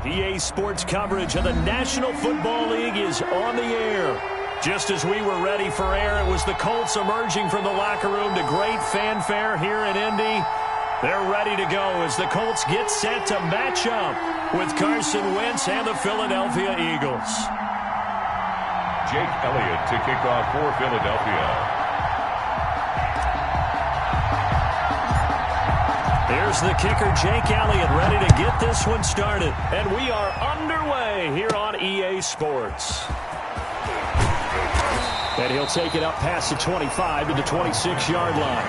EA Sports coverage of the National Football League is on the air. Just as we were ready for air, it was the Colts emerging from the locker room to great fanfare here in Indy. They're ready to go as the Colts get set to match up with Carson Wentz and the Philadelphia Eagles. Jake Elliott to kick off for Philadelphia. Here's the kicker, Jake Elliott, ready to get this one started. And we are underway here on EA Sports. And he'll take it up past the 25 to the 26-yard line.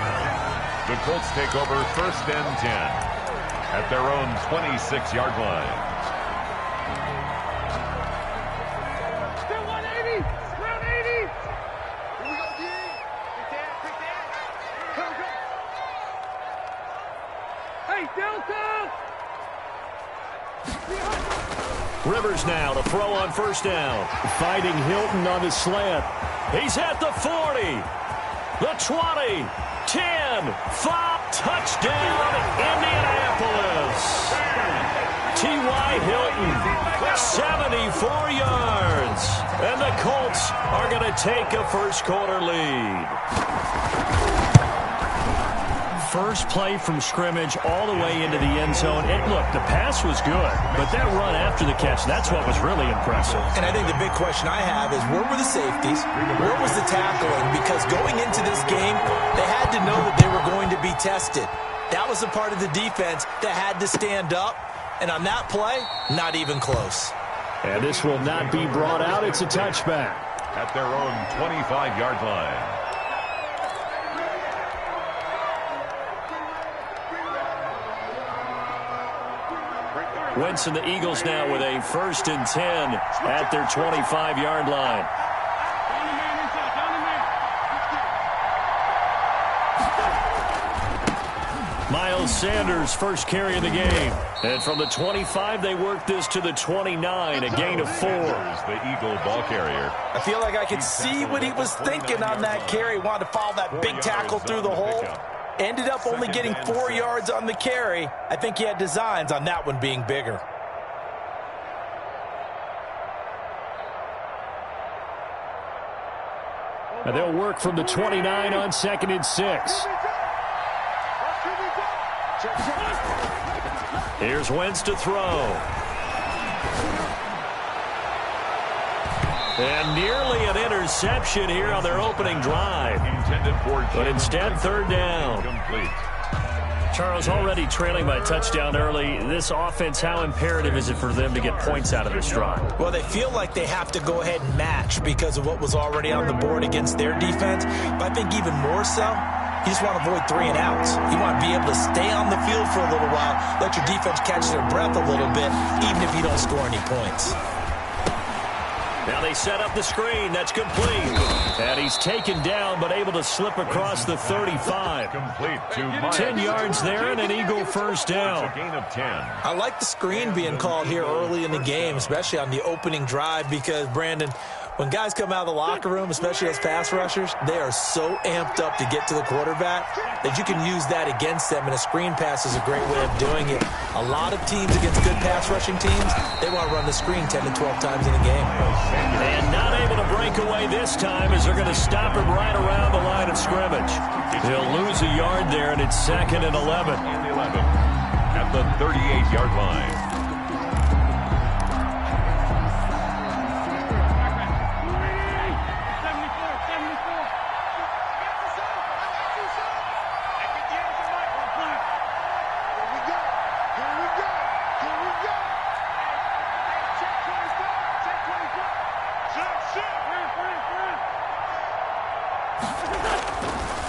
The Colts take over 1st and 10 at their own 26-yard line. Still 180! Round 80! Here we go, D! Pick that! Go! Hey, Delta! Rivers now to throw on 1st down. Fighting Hilton on the slant. He's at the 40, the 20, 10, 5, touchdown, Indianapolis. T.Y. Hilton, 74 yards. And the Colts are going to take a first-quarter lead. First play from scrimmage all the way into the end zone. And look, the pass was good, but that run after the catch, that's what was really impressive. And I think the big question I have is where were the safeties? Where was the tackling? Because going into this game, they had to know that they were going to be tested. That was a part of the defense that had to stand up. And on that play, not even close. And this will not be brought out. It's a touchback. At their own 25-yard line. Wentz and the Eagles now with a 1st and 10 at their 25-yard line. Miles Sanders, first carry of the game. And from the 25, they work this to the 29, a gain of 4. The Eagle ball carrier. I feel like I could see what he was thinking on that carry. Wanted to follow that big tackle through the hole. Ended up only getting 4 yards on the carry. I think he had designs on that one being bigger. And they'll work from the 29 on 2nd and 6. Here's Wentz to throw. And nearly an interception here on their opening drive. But instead, 3rd down. Charles, already trailing by a touchdown early. This offense, how imperative is it for them to get points out of this drive? Well, they feel like they have to go ahead and match because of what was already on the board against their defense. But I think even more so, you just want to avoid 3 and outs. You want to be able to stay on the field for a little while, let your defense catch their breath a little bit, even if you don't score any points. Now they set up the screen. That's complete. And he's taken down, but able to slip across the 35. Complete to 10 yards there and an Eagle 1st down. A gain of 10. I like the screen being called here early in the game, especially on the opening drive, because, Brandon, when guys come out of the locker room, especially as pass rushers, they are so amped up to get to the quarterback that you can use that against them, and a screen pass is a great way of doing it. A lot of teams against good pass rushing teams, they want to run the screen 10 to 12 times in a game. And not able to break away this time as they're going to stop him right around the line of scrimmage. He'll lose a yard there, and it's 2nd and 11. At the 38-yard line.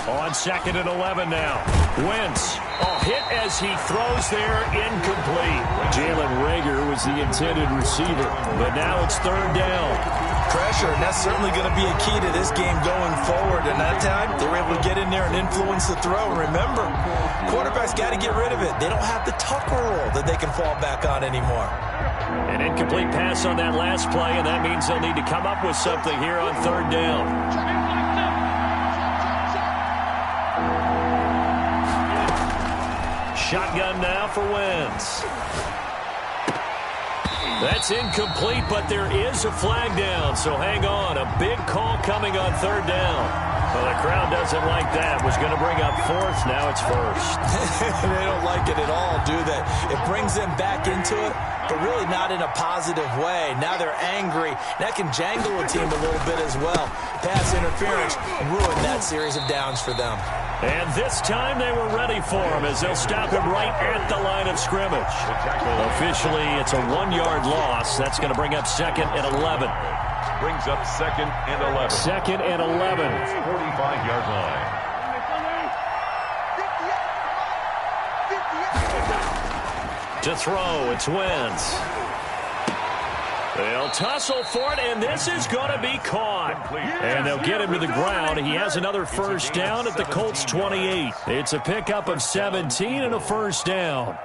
On 2nd and 11 now. Wentz, hit as he throws there, incomplete. Jalen Reagor was the intended receiver, but now it's 3rd down. Pressure, and that's certainly going to be a key to this game going forward. And that time, they were able to get in there and influence the throw. Remember, quarterbacks got to get rid of it. They don't have the Tucker roll that they can fall back on anymore. An incomplete pass on that last play, and that means they'll need to come up with something here on 3rd down. Shotgun now for Wentz. That's incomplete, but there is a flag down, so hang on. A big call coming on third down. Well, the crowd doesn't like that. Was going to bring up fourth. Now it's first. They don't like it at all, do they? It brings them back into it, but really not in a positive way. Now they're angry. That can jangle a team a little bit as well. Pass interference ruined that series of downs for them. And this time they were ready for him as they'll stop him right at the line of scrimmage. Officially, it's a 1-yard loss. That's going to bring up second and 11. Brings up second and 11. Second and 11. 45-yard line. To throw, it's Wentz. They'll tussle for it, and this is going to be caught. And they'll get him to the ground. He has another first down at the Colts 28. It's a pickup of 17 and a first down.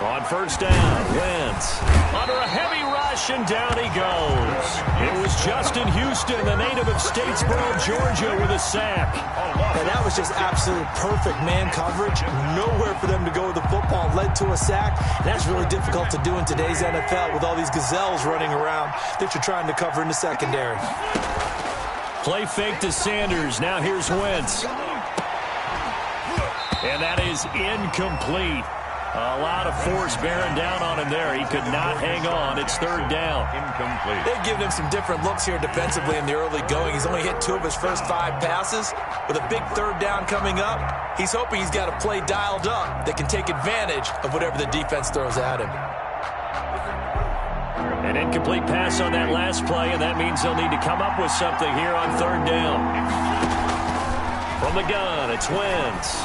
On first down, Wentz under a heavy rush, and down he goes. It was Justin Houston, the native of Statesboro, Georgia, with a sack. And that was just absolute perfect man coverage. Nowhere for them to go with the football. Led to a sack. And that's really difficult to do in today's NFL with all these gazelles running around that you're trying to cover in the secondary. Play fake to Sanders. Now here's Wentz. And that is incomplete. A lot of force bearing down on him there. He could not hang on. It's third down. Incomplete. They've given him some different looks here defensively in the early going. He's only hit 2 of his first 5 passes. With a big third down coming up, he's hoping he's got a play dialed up that can take advantage of whatever the defense throws at him. An incomplete pass on that last play, and that means they'll need to come up with something here on third down. From the gun, it's Wentz.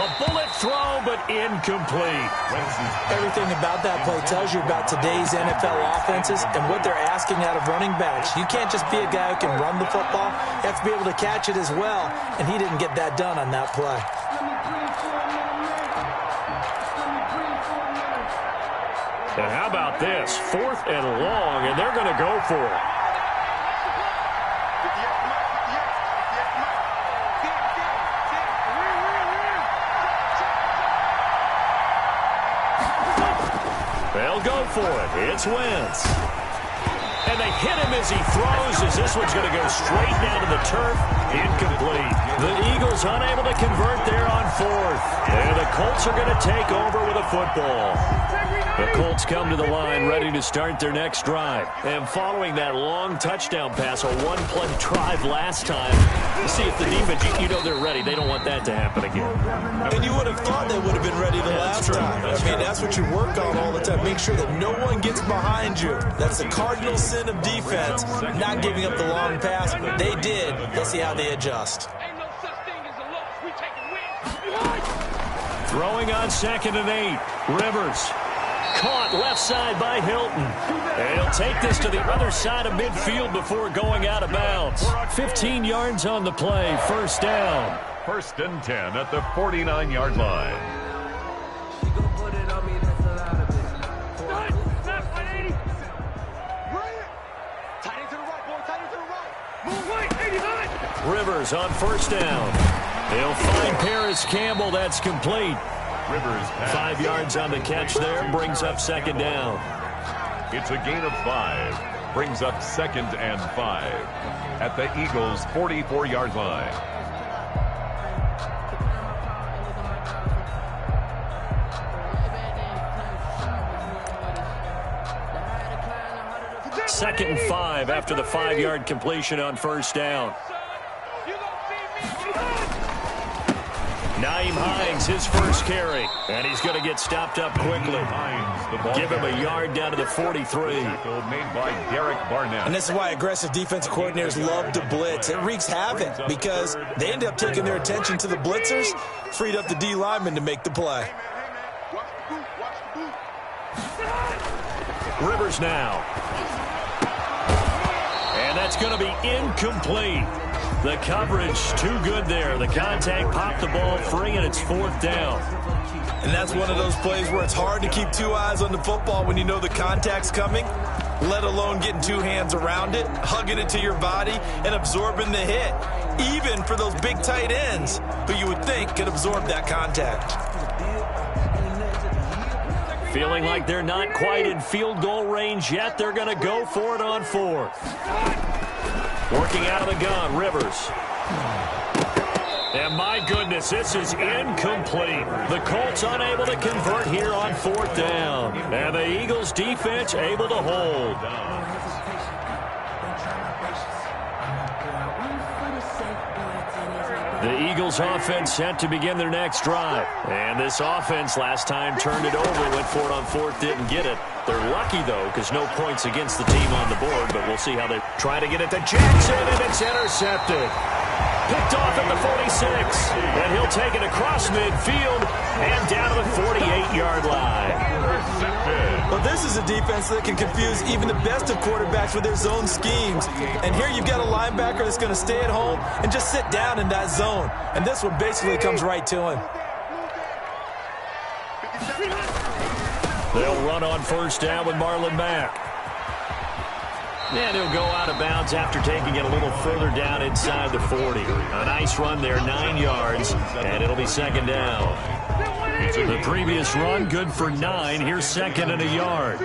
A bullet throw, but incomplete. Everything about that play tells you about today's NFL offenses and what they're asking out of running backs. You can't just be a guy who can run the football. You have to be able to catch it as well, and he didn't get that done on that play. And how about this? 4th and long, and they're going to go for it. They'll go for it. It's Wentz. And they hit him as he throws, as this one's going to go straight down to the turf. Incomplete. The Eagles unable to convert there on 4th. And the Colts are going to take over with a football. The Colts come to the line ready to start their next drive. And following that long touchdown pass, a 1-play drive last time, you see if the defense, you know they're ready. They don't want that to happen again. And you would have thought they would have been ready the last time. I mean, that's what you work on all the time. Make sure that no one gets behind you. That's the cardinal sin of defense, not giving up the long pass. They did. Let's see how they adjust. Throwing on 2nd and 8. Rivers. Caught left side by Hilton. And he'll take this to the other side of midfield before going out of bounds. 15 yards on the play. First down. 1st and 10 at the 49-yard line. Rivers on first down. They'll find Paris Campbell. That's complete. Rivers pass. 5 yards on the catch there. Brings up 2nd down. It's a gain of 5. Brings up 2nd and 5 at the Eagles' 44-yard line. Second and 5 after the 5-yard completion on first down. Nyheim Hines, his first carry. And he's going to get stopped up quickly. Give him a yard down to the 43. Made by Derek Barnett. And this is why aggressive defensive coordinators love to blitz. It wreaks havoc because they end up taking their attention to the blitzers, freed up the D lineman to make the play. Rivers now. And that's going to be incomplete. The coverage too good there. The contact popped the ball free, and it's 4th down. And that's one of those plays where it's hard to keep two eyes on the football when you know the contact's coming, let alone getting two hands around it, hugging it to your body, and absorbing the hit, even for those big tight ends who you would think could absorb that contact. Feeling like they're not quite in field goal range yet. They're going to go for it on fourth. Working out of the gun, Rivers. And my goodness, this is incomplete. The Colts unable to convert here on fourth down. And the Eagles defense able to hold. The Eagles offense set to begin their next drive. And this offense last time turned it over, went for it on fourth, didn't get it. They're lucky, though, because no points against the team on the board, but we'll see how they try to get it to Jackson, and it's intercepted. Picked off at the 46, and he'll take it across midfield and down to the 48-yard line. Well, this is a defense that can confuse even the best of quarterbacks with their zone schemes. And here you've got a linebacker that's going to stay at home and just sit down in that zone. And this one basically comes right to him. They'll run on first down with Marlon Mack. And he'll go out of bounds after taking it a little further down inside the 40. A nice run there, 9 yards, and it'll be second down. The previous run, good for 9. Here's second and a yard.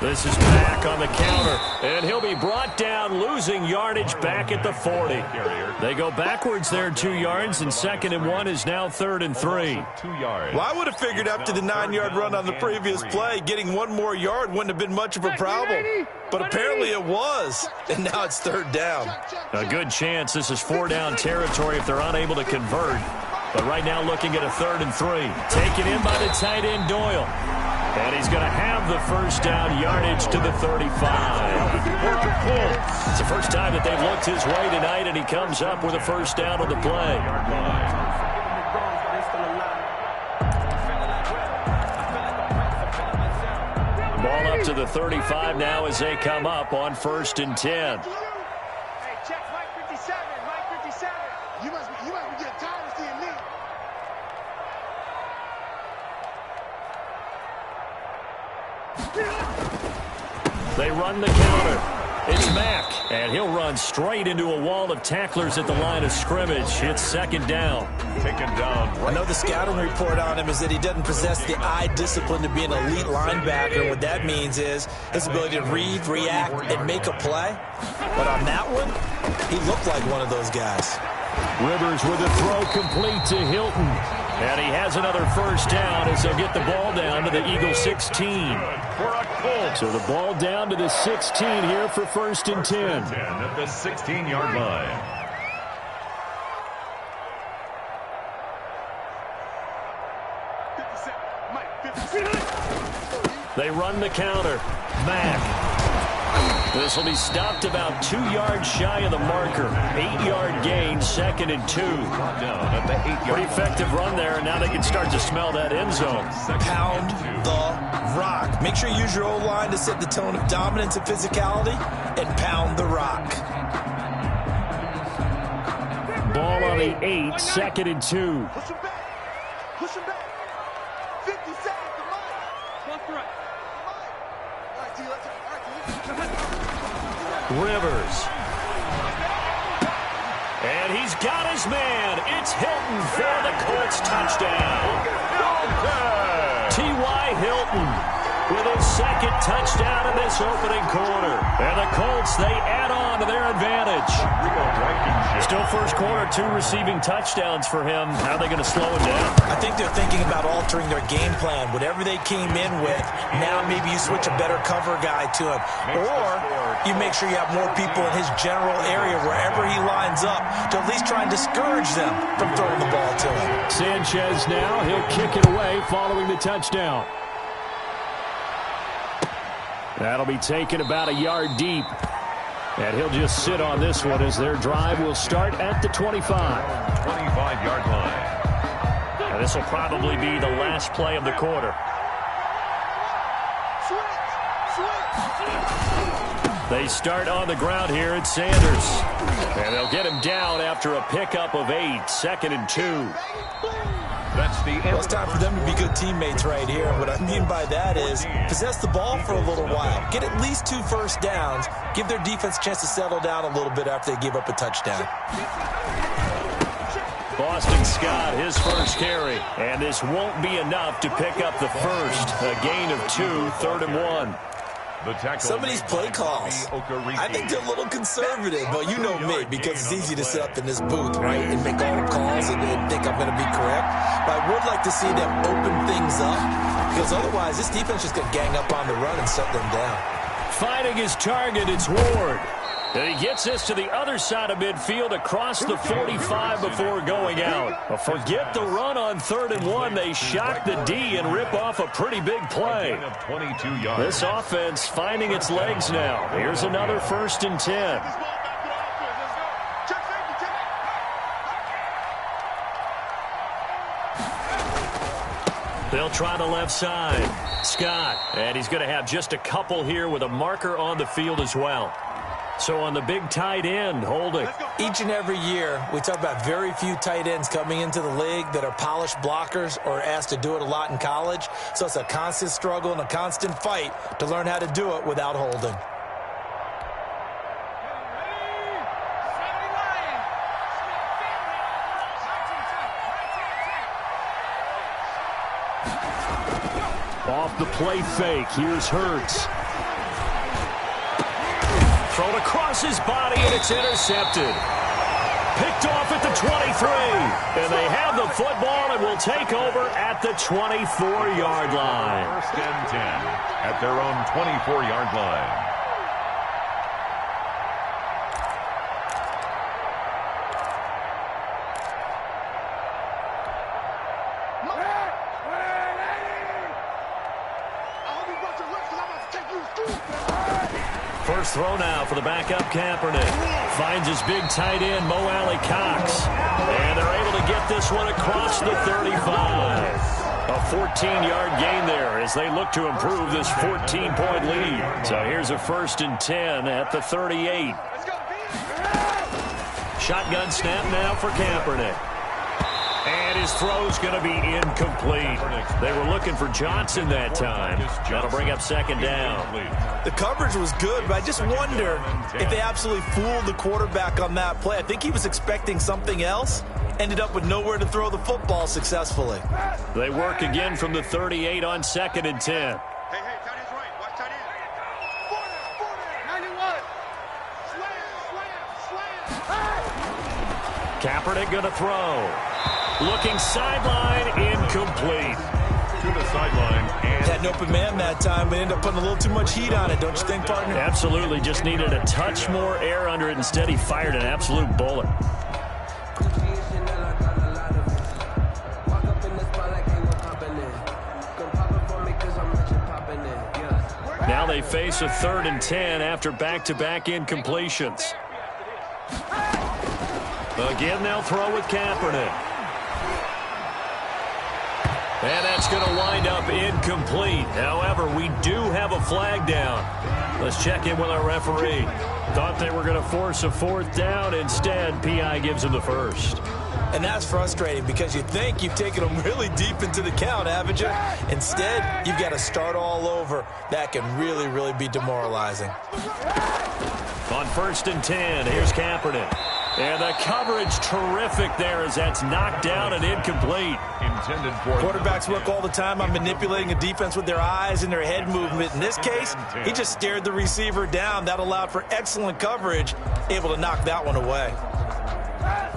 This is Mack on the counter, and he'll be brought down, losing yardage back at the 40. They go backwards there 2 yards, and second and 1 is now third and 3. 2 yards. Well, I would have figured after the 9-yard run on the previous play, getting one more yard wouldn't have been much of a problem. But apparently it was, and now it's third down. A good chance this is 4-down territory if they're unable to convert. But right now looking at a third and 3. Taken in by the tight end, Doyle. And he's going to have the first down yardage to the 35. It's the first time that they've looked his way tonight, and he comes up with a first down on the play. Ball up to the 35 now as they come up on first and 10. Hey, check Mike 57. Mike 57. You must be getting tired of seeing me. They run the counter. It's Mack, and he'll run straight into a wall of tacklers at the line of scrimmage. It's second down. Taken down. I know the scouting report on him is that he doesn't possess the eye discipline to be an elite linebacker. What that means is his ability to read, react, and make a play. But on that one, he looked like one of those guys. Rivers with a throw complete to Hilton. And he has another first down as they'll get the ball down to the Eagles 16. So the ball down to the 16 here for first and 10. At the 16-yard line. They run the counter. Mack. This will be stopped about 2 yards shy of the marker. 8-yard gain, second and 2. Pretty effective run there, and now they can start to smell that end zone. Pound the rock. Make sure you use your O-line to set the tone of dominance and physicality, and pound the rock. Ball on the 8, second and 2. Push him back. Push him back. 50 seconds to Mike. Left to right. All right, D, let's go. Rivers. And he's got his man. It's Hilton for the Colts touchdown. T.Y. Hilton with his second touchdown in this opening quarter. And the Colts, they add on to their advantage. Still first quarter, 2 receiving touchdowns for him. How are they going to slow him down? I think they're thinking about altering their game plan. Whatever they came in with, now maybe you switch a better cover guy to him. Or you make sure you have more people in his general area wherever he lines up to at least try and discourage them from throwing the ball to him. Sanchez now, he'll kick it away following the touchdown. That'll be taken about a yard deep. And he'll just sit on this one as their drive will start at the 25. 25-yard line. And this will probably be the last play of the quarter. They start on the ground here at Sanders. And they'll get him down after a pickup of 8, 2nd and 2. That's the end. Well, it's time for them to be good teammates right here. And what I mean by that is possess the ball for a little while. Get at least 2 first downs. Give their defense a chance to settle down a little bit after they give up a touchdown. Boston Scott, his first carry. And this won't be enough to pick up the first. A gain of 2, 3rd and 1. Some of these play calls, I think they're a little conservative. But you know me, because it's easy to sit up in this booth, right, and make all the calls and think I'm going to be correct. But I would like to see them open things up, because otherwise this defense is going to gang up on the run and shut them down. Finding his target, it's Ward. And he gets this to the other side of midfield across the 45 before going out. Forget the run on 3rd and 1. They shock the D and rip off a pretty big play. This offense finding its legs now. Here's another 1st and 10. They'll try the left side. Scott, and he's going to have just a couple here with a marker on the field as well. So on the big tight end, holding. Each and every year, we talk about very few tight ends coming into the league that are polished blockers or asked to do it a lot in college. So it's a constant struggle and a constant fight to learn how to do it without holding. Off the play fake, here's Hurts. Thrown across his body, and it's intercepted. Picked off at the 23. And they have the football and will take over at the 24-yard line. 1st and 10 at their own 24-yard line. First throw now for the backup Kaepernick. Finds his big tight end, Mo Alley Cox. And they're able to get this one across the 35. A 14-yard gain there as they look to improve this 14-point lead. So here's a 1st and 10 at the 38. Shotgun snap now for Kaepernick. And his throw's going to be incomplete. They were looking for Johnson that time. That'll bring up 2nd down. The coverage was good, but I just wonder if they absolutely fooled the quarterback on that play. I think he was expecting something else. Ended up with nowhere to throw the football successfully. They work again from the 38 on 2nd and 10. Hey, tight end's right. Watch tight end. 91. Slam. Kaepernick going to throw. Looking sideline, incomplete. To the sideline. And had an open man that time, but ended up putting a little too much heat on it, don't you think, partner? Absolutely. Just needed a touch more air under it. Instead, he fired an absolute bullet. Now they face a 3rd and 10 after back-to-back incompletions. Again, they'll throw with Kaepernick. And that's going to wind up incomplete. However, we do have a flag down. Let's check in with our referee. Thought they were going to force a 4th down. Instead, PI gives them the 1st. And that's frustrating because you think you've taken them really deep into the count, haven't you? Instead, you've got to start all over. That can really, really be demoralizing. On 1st and 10, here's Kaepernick. And the coverage terrific there as that's knocked down and incomplete. Intended for quarterbacks work all the time on manipulating a defense with their eyes and their head movement. In this case, he just stared the receiver down. That allowed for excellent coverage, able to knock that one away.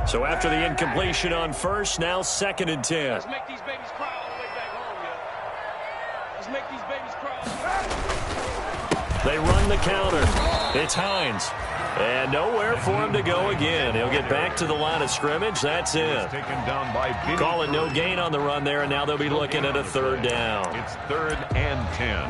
So after the incompletion on 1st, now 2nd and 10. Let's make these babies cry all the way back home, yo. Let's make these babies cry. They run the counter. It's Hines. And nowhere for him to go again. He'll get back to the line of scrimmage. That's it. Taken down by Call it no gain on the run there, and now they'll be looking at a 3rd down. It's 3rd and 10.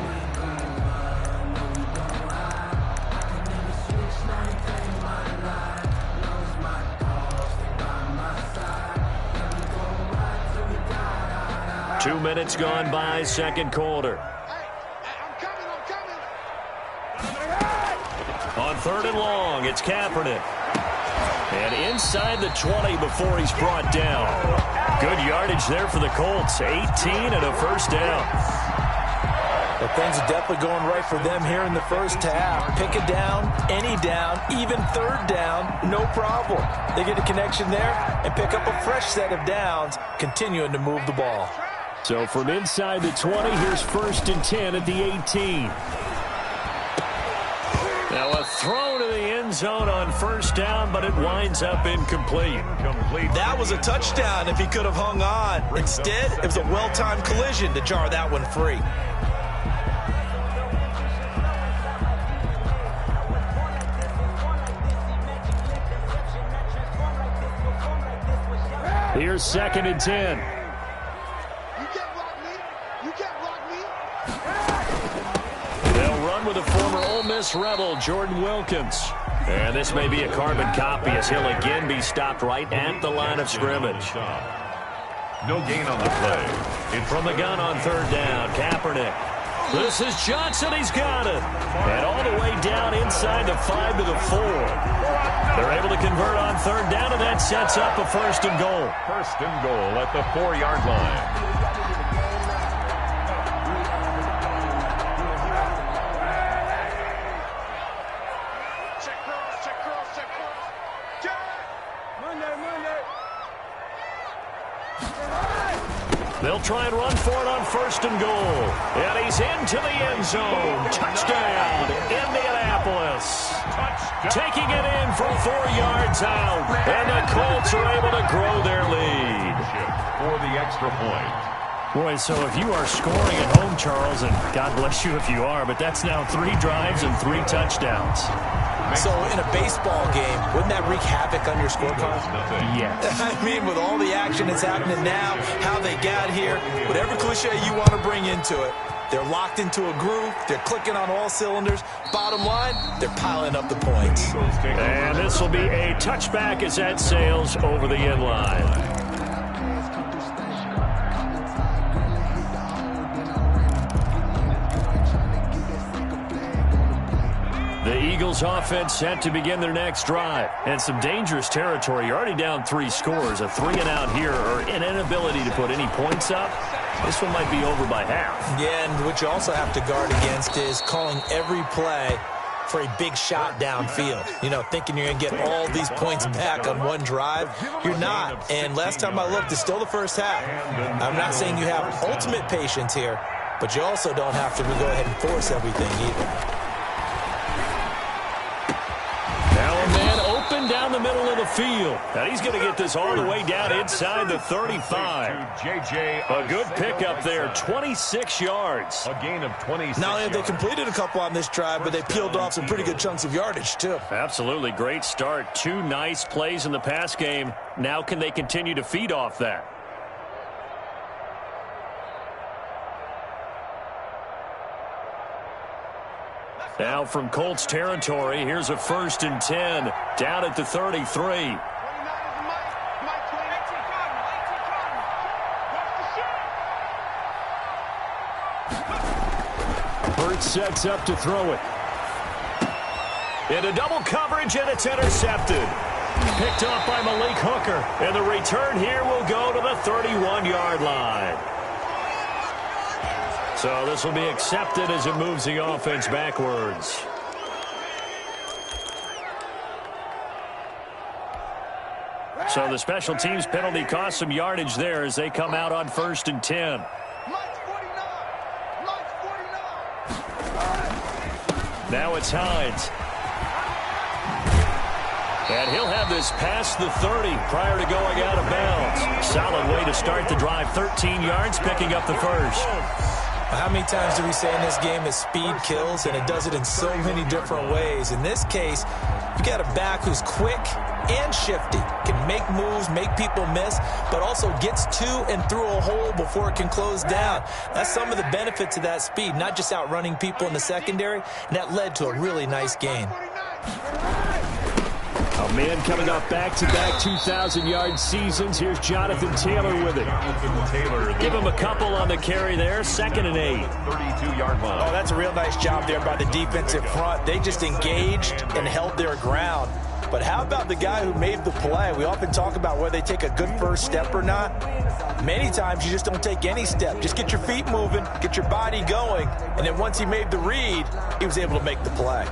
Two minutes gone by, 2nd quarter. on 3rd and long. It's Kaepernick. And inside the 20 before he's brought down. Good yardage there for the Colts. 18 and a first down. Well, things are definitely going right for them here in the first half. Pick a down, any down, even 3rd down, no problem. They get a connection there and pick up a fresh set of downs, continuing to move the ball. So from inside the 20, here's 1st and 10 at the 18. Now a throw to the end zone on 1st down, but it winds up incomplete. That was a touchdown if he could have hung on. Instead, it was a well-timed collision to jar that one free. Here's 2nd and 10. They'll run with a former Ole Miss Rebel, Jordan Wilkins. And this may be a carbon copy as he'll again be stopped right at the line of scrimmage. No gain on the play. From the gun on 3rd down, Kaepernick. This is Johnson. He's got it. And all the way down inside the 5 to the 4. They're able to convert on 3rd down, and that sets up a 1st and goal. 1st and goal at the 4-yard line. They'll try and run for it on 1st and goal. And he's into the end zone. Touchdown, Indianapolis. Taking it in from 4 yards out. And the Colts are able to grow their lead. For the extra point. Boy, so if you are scoring at home, Charles, and God bless you if you are, but that's now 3 drives and 3 touchdowns. So in a baseball game, wouldn't that wreak havoc on your scorecard? Yes. I mean, with all the action that's happening now, how they got here, whatever cliche you want to bring into it, they're locked into a groove, they're clicking on all cylinders. Bottom line, they're piling up the points. And this will be a touchback as that sails over the end line. The Eagles offense set to begin their next drive. And some dangerous territory. You're already down 3 scores. A 3-and-out here or an inability to put any points up. This one might be over by half. Yeah, and what you also have to guard against is calling every play for a big shot downfield. You know, thinking you're going to get all these points back on one drive. You're not. And last time I looked, it's still the first half. I'm not saying you have ultimate patience here, but you also don't have to go ahead and force everything either. Now a man open down the middle of the field. And he's going to get this all the way down inside the 35. A good pickup there, 26 yards. A gain of 26. Not only have they completed a couple on this drive, but they peeled off some pretty good chunks of yardage, too. Absolutely. Great start. 2 nice plays in the pass game. Now can they continue to feed off that? Now from Colts territory, here's a 1st and 10 down at the 33. Hurts sets up to throw it. Into double coverage, and it's intercepted. Picked off by Malik Hooker. And the return here will go to the 31-yard line. So this will be accepted as it moves the offense backwards. So the special teams penalty cost some yardage there as they come out on 1st and 10. Now it's Hines. And he'll have this past the 30 prior to going out of bounds. Solid way to start the drive. 13 yards, picking up the first. How many times do we say in this game that speed kills, and it does it in so many different ways? In this case, you got a back who's quick and shifty, can make moves, make people miss, but also gets to and through a hole before it can close down. That's some of the benefits of that speed, not just outrunning people in the secondary, and that led to a really nice gain. A man coming off back-to-back 2,000-yard seasons. Here's Jonathan Taylor with it. Give him a couple on the carry there. 2nd and 8. 32-yard line. Oh, that's a real nice job there by the defensive front. They just engaged and held their ground. But how about the guy who made the play? We often talk about whether they take a good first step or not. Many times you just don't take any step. Just get your feet moving, get your body going, and then once he made the read, he was able to make the play.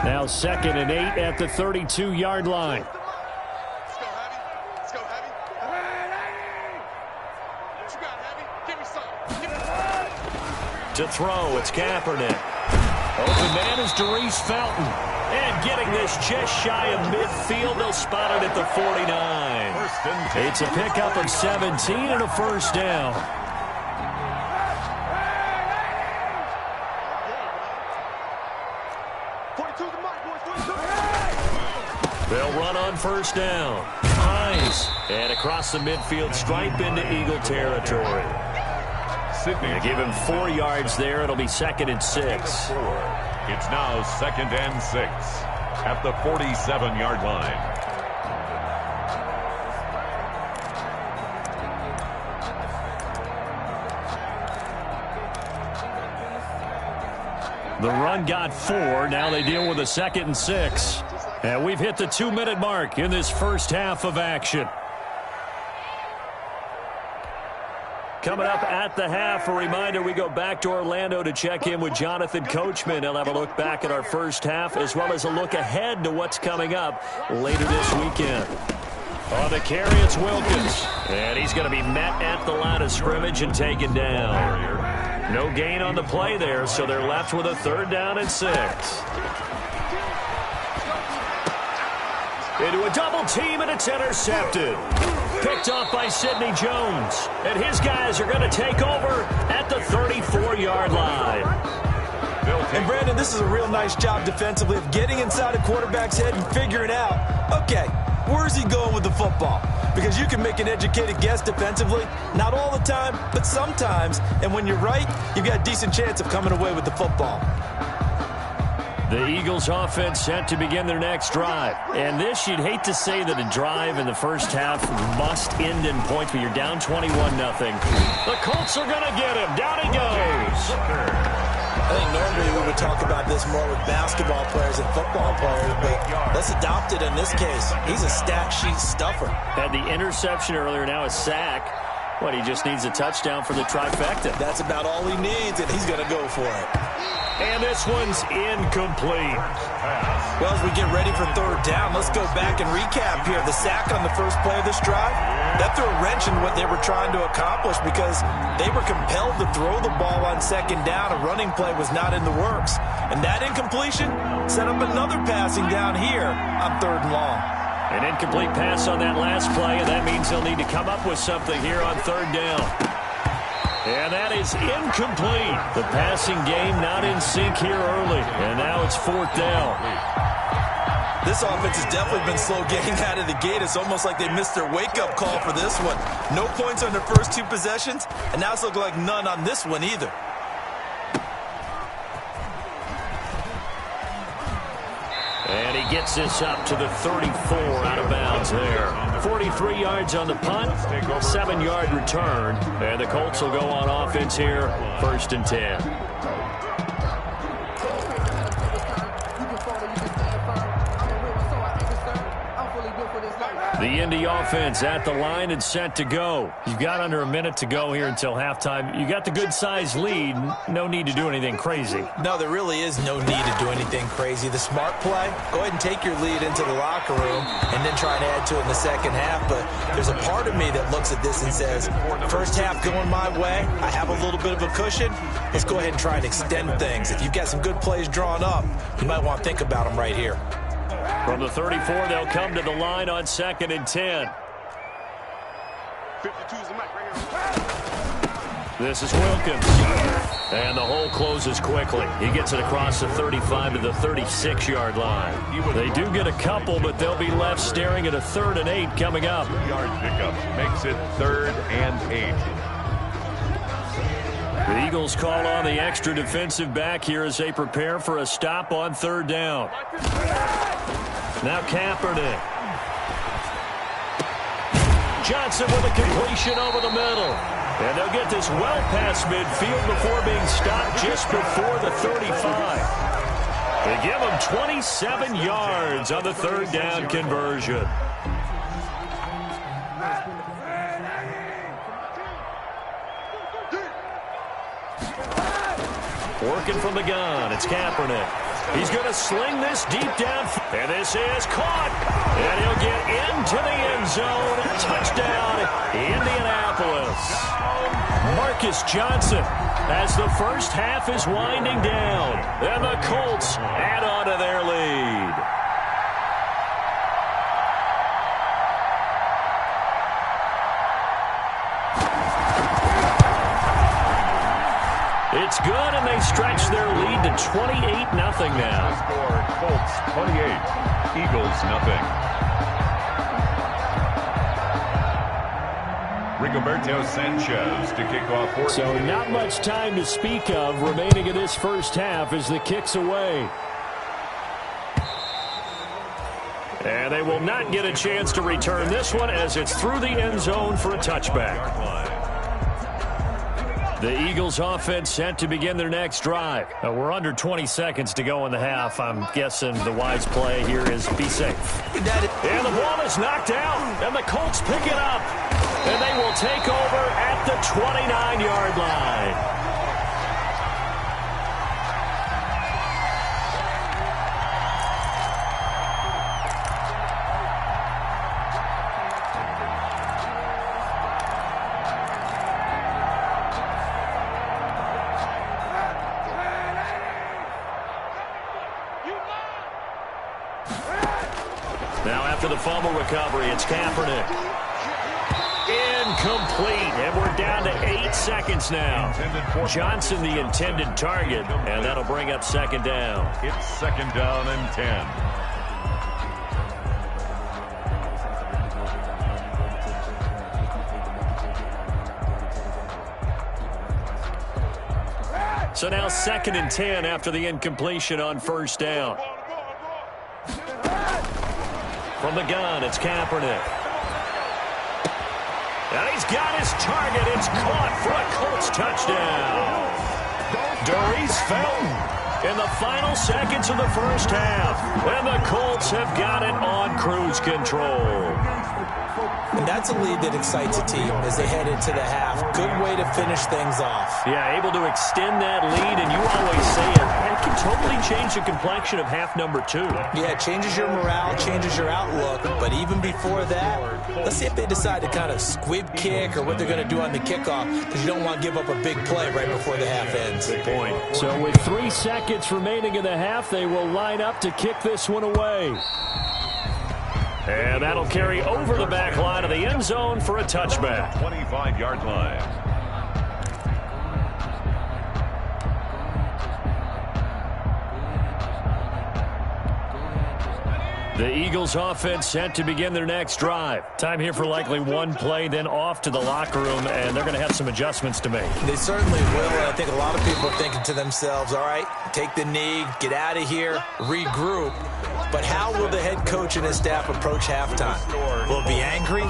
Now 2nd and 8 at the 32-yard line. Let's go, Heavy. Let's go, Heavy. What you got, Heavy? Give me some. Give me some. To throw, it's Kaepernick. Open man is Darius Felton. And getting this just shy of midfield, they'll spot it at the 49. It's a pickup of 17 and a first down. They'll run on first down. Nice. And across the midfield stripe into Eagle territory. They give him 4 yards there. It'll be 2nd and 6. It's now 2nd and 6 at the 47-yard line. The run got 4. Now they deal with a 2nd and 6. And we've hit the 2-minute mark in this first half of action. Coming up at the half, a reminder, we go back to Orlando to check in with Jonathan Coachman. He'll have a look back at our first half as well as a look ahead to what's coming up later this weekend. On the carry, it's Wilkins. And he's going to be met at the line of scrimmage and taken down. No gain on the play there, so they're left with a 3rd down and 6. Into a double team, and it's intercepted. Picked off by Sidney Jones. And his guys are going to take over at the 34-yard line. And, Brandon, this is a real nice job defensively of getting inside a quarterback's head and figuring out, okay, where's he going with the football? Because you can make an educated guess defensively, not all the time, but sometimes. And when you're right, you've got a decent chance of coming away with the football. The Eagles offense set to begin their next drive. And this, you'd hate to say that a drive in the first half must end in points, but you're down 21-0. The Colts are going to get him. Down he goes. I think normally we would talk about this more with basketball players and football players, but let's adopt it in this case. He's a stat sheet stuffer. Had the interception earlier, now a sack. What, he just needs a touchdown for the trifecta. That's about all he needs, and he's going to go for it. And this one's incomplete. Well, as we get ready for 3rd down, let's go back and recap here. The sack on the first play of this drive, that threw a wrench in what they were trying to accomplish because they were compelled to throw the ball on 2nd down. A running play was not in the works. And that incompletion set up another passing down here on 3rd and long. An incomplete pass on that last play, and that means they'll need to come up with something here on 3rd down. And that is incomplete. The passing game not in sync here early. And now it's 4th down. This offense has definitely been slow getting out of the gate. It's almost like they missed their wake-up call for this one. No points on their first 2 possessions, and now it's looking like none on this one either. And he gets this up to the 34 out of bounds there. 43 yards on the punt, 7-yard return. And the Colts will go on offense here, 1st and 10. The Indy offense at the line and set to go. You've got under a minute to go here until halftime. You got the good-sized lead. No need to do anything crazy. No, there really is no need to do anything crazy. The smart play, go ahead and take your lead into the locker room and then try and add to it in the second half. But there's a part of me that looks at this and says, first half going my way, I have a little bit of a cushion. Let's go ahead and try and extend things. If you've got some good plays drawn up, you might want to think about them right here. From the 34, they'll come to the line on 2nd and 10. 52's the mic right here. This is Wilkins. And the hole closes quickly. He gets it across the 35 to the 36-yard line. They do get a couple, but they'll be left staring at a 3rd and 8 coming up. Yard pickup makes it 3rd and 8. The Eagles call on the extra defensive back here as they prepare for a stop on third down. Now Kaepernick. Johnson with a completion over the middle. And they'll get this well past midfield before being stopped just before the 35. They give them 27 yards on the third down conversion. Working from the gun, it's Kaepernick. He's going to sling this deep down. And this is caught. And he'll get into the end zone. Touchdown, Indianapolis. Marcus Johnson as the first half is winding down. And the Colts add on to their lead. It's good, and they stretch their lead to 28-0 now. Score, Colts 28, Eagles nothing. Rigoberto Sanchez to kick off. So not much time to speak of remaining in this first half as the kick's away. And they will not get a chance to return this one as it's through the end zone for a touchback. The Eagles offense set to begin their next drive. We're under 20 seconds to go in the half. I'm guessing the wise play here is be safe. And the ball is knocked out, and the Colts pick it up. And they will take over at the 29-yard line. Now after the fumble recovery, it's Kaepernick. Incomplete, and we're down to 8 seconds now. Johnson the intended target, and that'll bring up second down. It's second down and 10. So now second and 10 after the incompletion on first down. From the gun, it's Kaepernick. And he's got his target. It's caught for a Colts touchdown. Doris Felton in the final seconds of the first half. And the Colts have got it on cruise control. And that's a lead that excites a team as they head into the half. Good way to finish things off. Yeah, able to extend that lead, and you always say it can totally change the complexion of half number 2. Yeah, it changes your morale, changes your outlook. But even before that, let's see if they decide to kind of squib kick or what they're going to do on the kickoff, because you don't want to give up a big play right before the half ends. Good point. So with 3 seconds remaining in the half, they will line up to kick this one away. And that'll carry over the back line of the end zone for a touchback. 25-yard line. The Eagles offense set to begin their next drive. Time here for likely one play, then off to the locker room, and they're going to have some adjustments to make. They certainly will, and I think a lot of people are thinking to themselves, all right, take the knee, get out of here, regroup. But how will the head coach and his staff approach halftime? Will it be angry?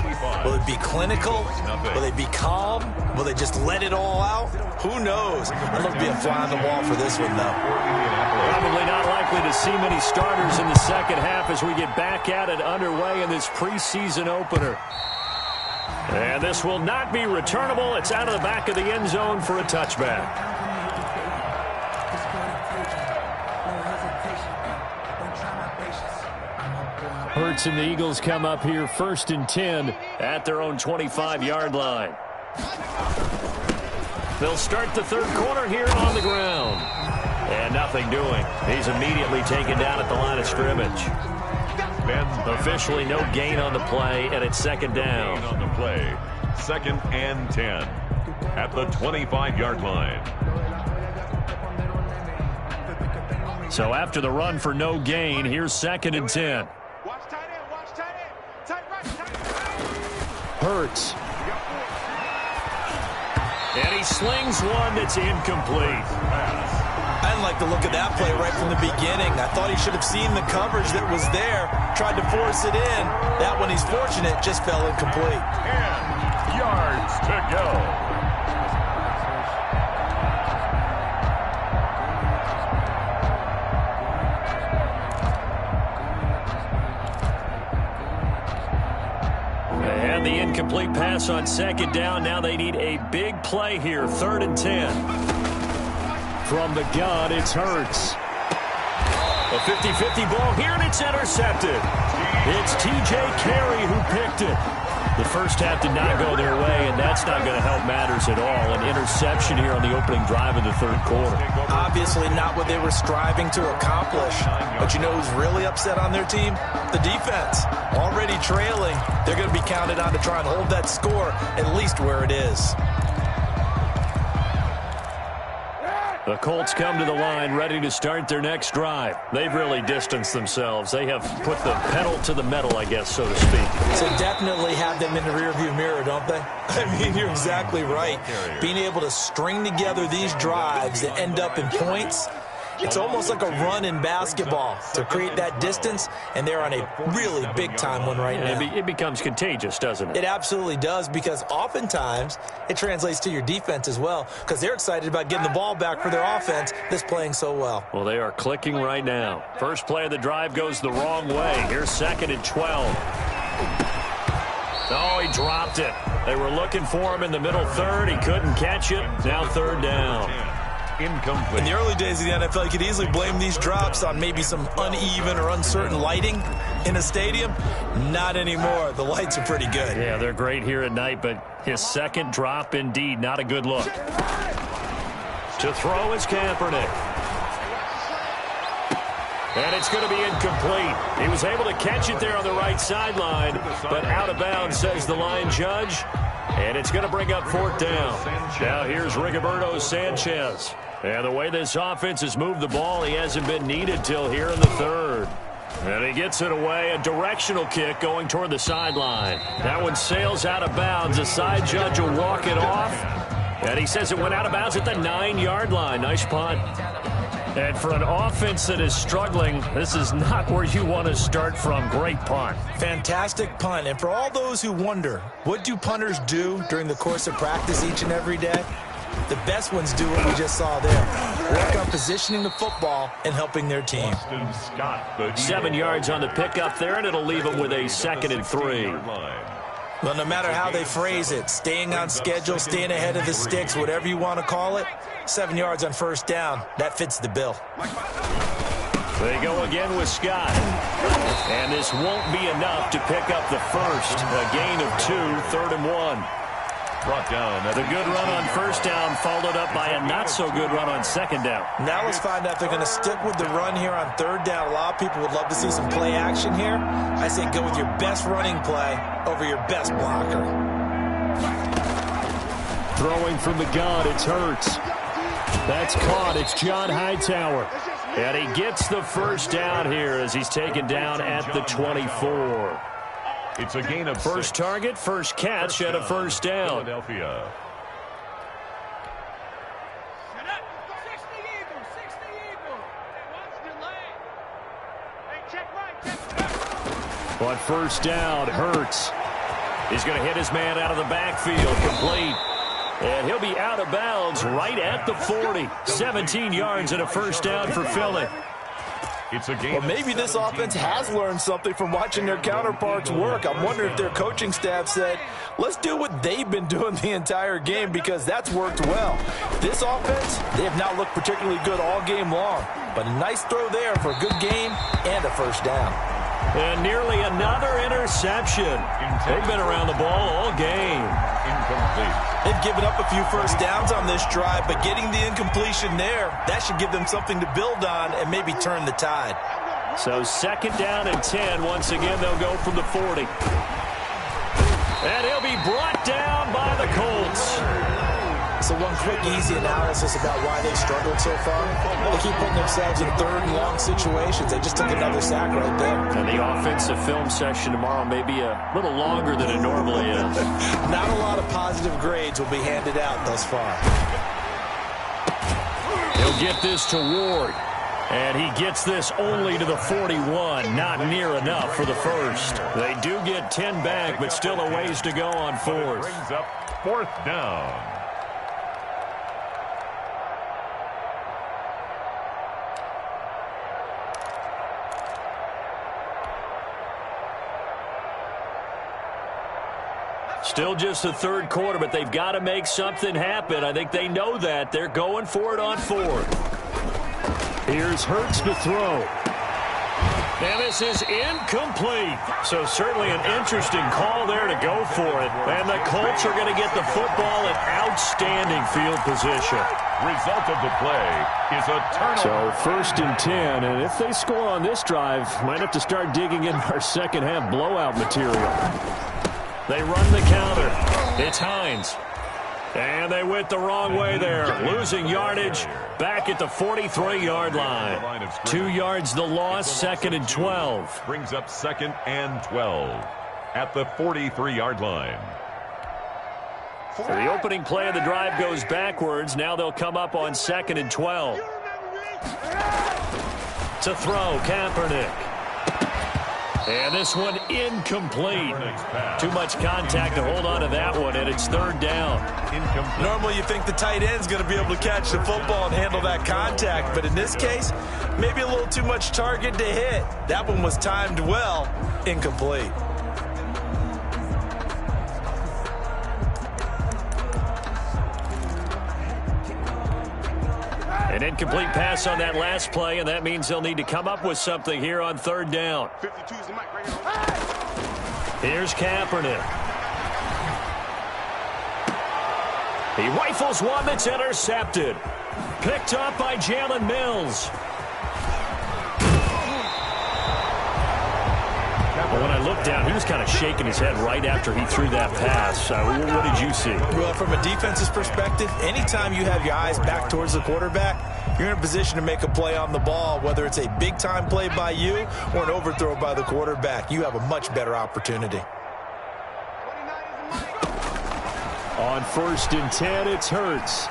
Will it be clinical? Will they be calm? Will they just let it all out? Who knows? I'd love to be a fly on the wall for this one, though. Probably not likely to see many starters in the second half as we get back at it underway in this preseason opener. And this will not be returnable. It's out of the back of the end zone for a touchback. Hurts and the Eagles come up here first and 10 at their own 25-yard line. They'll start the third quarter here on the ground. And nothing doing. He's immediately taken down at the line of scrimmage. Officially no gain on the play, and it's second down. On the play, second and 10 at the 25-yard line. So after the run for no gain, here's second and 10. Hurts. And he slings one that's incomplete. I didn't like the look of that play right from the beginning. I thought he should have seen the coverage that was there, tried to force it in. That one, he's fortunate, just fell incomplete. 10 yards to go. And the incomplete pass on second down. Now they need a big play here. 3rd and 10. From the gun, it's Hurts. A 50-50 ball here, and it's intercepted. It's T.J. Carey who picked it. The first half did not go their way, and that's not going to help matters at all. An interception here on the opening drive of the 3rd quarter. Obviously not what they were striving to accomplish. But you know who's really upset on their team? The defense. Already trailing. They're going to be counted on to try and hold that score at least where it is. The Colts come to the line ready to start their next drive. They've really distanced themselves. They have put the pedal to the metal, I guess, so to speak. So definitely have them in the rearview mirror, don't they? I mean, you're exactly right. Being able to string together these drives that end up in points, it's almost like a run in basketball to create that distance, and they're on a really big-time one right now. It becomes contagious, doesn't it? It absolutely does, because oftentimes it translates to your defense as well, because they're excited about getting the ball back for their offense that's playing so well. Well, they are clicking right now. First play of the drive goes the wrong way. Here's 2nd and 12. Oh, he dropped it. They were looking for him in the middle 3rd. He couldn't catch it. Now 3rd down. Incomplete. In the early days of the NFL, you could easily blame these drops on maybe some uneven or uncertain lighting in a stadium. Not anymore. The lights are pretty good. Yeah, they're great here at night, but his 2nd drop, indeed, not a good look. To throw is Kaepernick. And it's going to be incomplete. He was able to catch it there on the right sideline, but out of bounds, says the line judge. And it's going to bring up 4th down. Now here's Rigoberto Sanchez. And the way this offense has moved the ball, he hasn't been needed till here in the 3rd. And he gets it away, a directional kick going toward the sideline. That one sails out of bounds. The side judge will walk it off. And he says it went out of bounds at the 9-yard line. Nice punt. And for an offense that is struggling, this is not where you want to start from. Great punt. Fantastic punt. And for all those who wonder, what do punters do during the course of practice each and every day? The best ones do what we just saw there. Work on positioning the football and helping their team. 7 yards on the pickup there, and it'll leave them with a 2nd and 3. Well, no matter how they phrase it, staying on schedule, staying ahead of the sticks, whatever you want to call it, 7 yards on 1st down, that fits the bill. They go again with Scott. And this won't be enough to pick up the first. A gain of 2, 3rd and 1. Brought down. The good run on 1st down followed up by a not-so-good run on 2nd down. Now let's find out if they're going to stick with the run here on 3rd down. A lot of people would love to see some play action here. I say go with your best running play over your best blocker. Throwing from the gun, it's Hurts. That's caught. It's John Hightower. And he gets the 1st down here as he's taken down at the 24. It's a gain of first 6. target, first catch at a 1st down. Philadelphia. On 1st down, Hurts. He's going to hit his man out of the backfield, complete. And he'll be out of bounds right at the 40. 17 yards and a 1st down for Philly. It's a game. Well, maybe this offense has learned something from watching their counterparts work. I'm wondering if their coaching staff said, let's do what they've been doing the entire game, because that's worked well. This offense, they have not looked particularly good all game long. But a nice throw there for a good game and a 1st down. And nearly another interception. They've been around the ball all game. Incomplete. They've given up a few 1st downs on this drive, but getting the incompletion there, that should give them something to build on and maybe turn the tide. So 2nd down and 10. Once again, they'll go from the 40. And he'll be brought down by the Colts. So one quick, easy analysis about why they've struggled so far. They keep putting themselves in third and long situations. They just took another sack right there. And the offensive film session tomorrow may be a little longer than it normally is. Not a lot of positive grades will be handed out thus far. He'll get this to Ward. And he gets this only to the 41. Not near enough for the first. They do get 10 back, but still a ways to go on fourth. Brings up fourth down. Still just the third quarter, but they've got to make something happen. I think they know that. They're going for it on fourth. Here's Hurts to throw. And this is incomplete. So certainly an interesting call there to go for it. And the Colts are going to get the football in outstanding field position. Result of the play is a turnover. So first and 10, and if they score on this drive, might have to start digging in our second half blowout material. They run the counter. It's Hines. And they went the wrong way there. Losing yardage back at the 43-yard line. 2 yards the loss, second and 12. Brings up second and 12 at the 43-yard line. So the opening play of the drive goes backwards. Now they'll come up on second and 12. To throw, Kaepernick. And this one incomplete. Too much contact to hold on to that one, and it's third down. Normally you think the tight end's going to be able to catch the football and handle that contact, but in this case, maybe a little too much target to hit. That one was timed well, incomplete. An incomplete pass on that last play, and that means they'll need to come up with something here on third down. Here's Kaepernick. He rifles one that's intercepted. Picked up by Jalen Mills. Well, when I looked down, he was kind of shaking his head right after he threw that pass. What did you see? Well, from a defense's perspective, anytime you have your eyes back towards the quarterback, you're in a position to make a play on the ball, whether it's a big-time play by you or an overthrow by the quarterback. You have a much better opportunity. On first and 10, it's Hurts.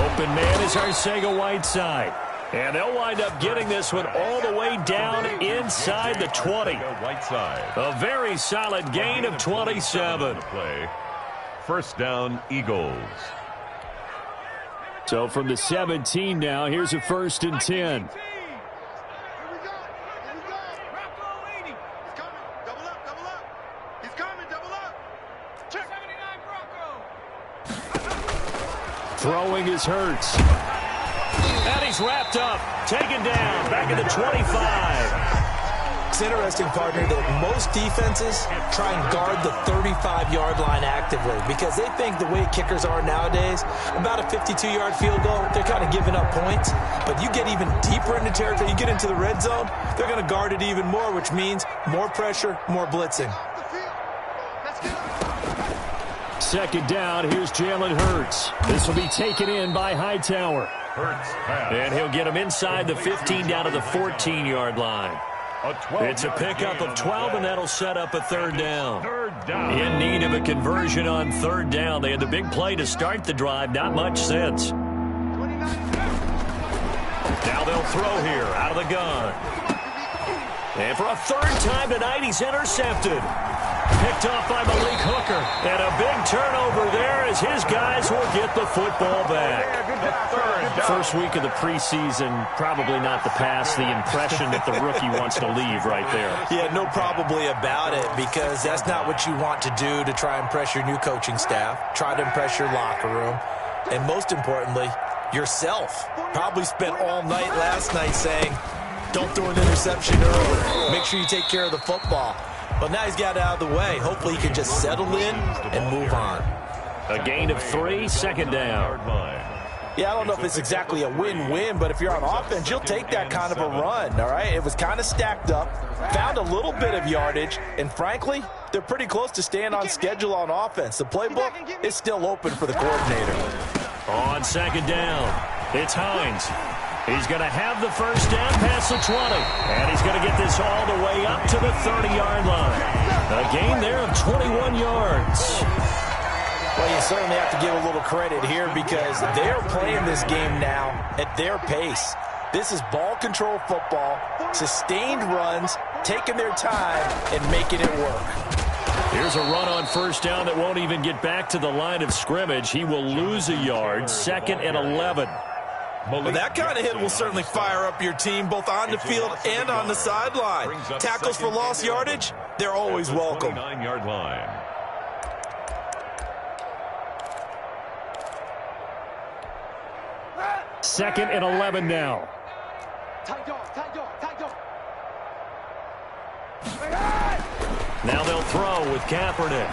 Open man is Arcega-Whiteside. And they'll wind up getting this one all the way down inside the 20. A very solid gain of 27. First down, Eagles. So from the 17 now, here's a first and 10. Throwing is Hurts. And he's wrapped up, taken down, back at the 25. It's interesting, partner, that most defenses try and guard the 35-yard line actively because they think the way kickers are nowadays, about a 52-yard field goal, they're kind of giving up points. But you get even deeper into territory, you get into the red zone, they're going to guard it even more, which means more pressure, more blitzing. Second down, here's Jalen Hurts. This will be taken in by Hightower. And he'll get him inside the 15 down to the 14-yard line. It's a pickup of 12, and that'll set up a third down. In need of a conversion on third down. They had the big play to start the drive. Not much sense. Now they'll throw here out of the gun. And for a third time tonight, he's intercepted. Picked off by Malik Hooker. And a big turnover there as his guys will get the football back. First week of the preseason, probably not the pass, the impression that the rookie wants to leave right there. Yeah, no probably about it, because that's not what you want to do to try and impress your new coaching staff, try to impress your locker room, and most importantly, yourself. Probably spent all night last night saying, don't throw an interception early. Make sure you take care of the football. But now he's got it out of the way. Hopefully he can just settle in and move on. A gain of 3, second down. Yeah, I don't know if it's exactly a win-win, but if you're on offense, you'll take that kind of a run, all right? It was kind of stacked up, found a little bit of yardage, and frankly, they're pretty close to staying on schedule on offense. The playbook is still open for the coordinator. On second down, it's Hines. He's going to have the first down past the 20, and he's going to get this all the way up to the 30-yard line. A gain there of 21 yards. Well, you certainly have to give a little credit here because they're playing this game now at their pace. This is ball control football, sustained runs, taking their time, and making it work. Here's a run on first down that won't even get back to the line of scrimmage. He will lose a yard, 2nd and 11. Well, that kind of hit will certainly fire up your team both on the field and on the sideline. Tackles for lost yardage, they're always welcome. 29-yard line. Second and 11 now. Now they'll throw with Kaepernick.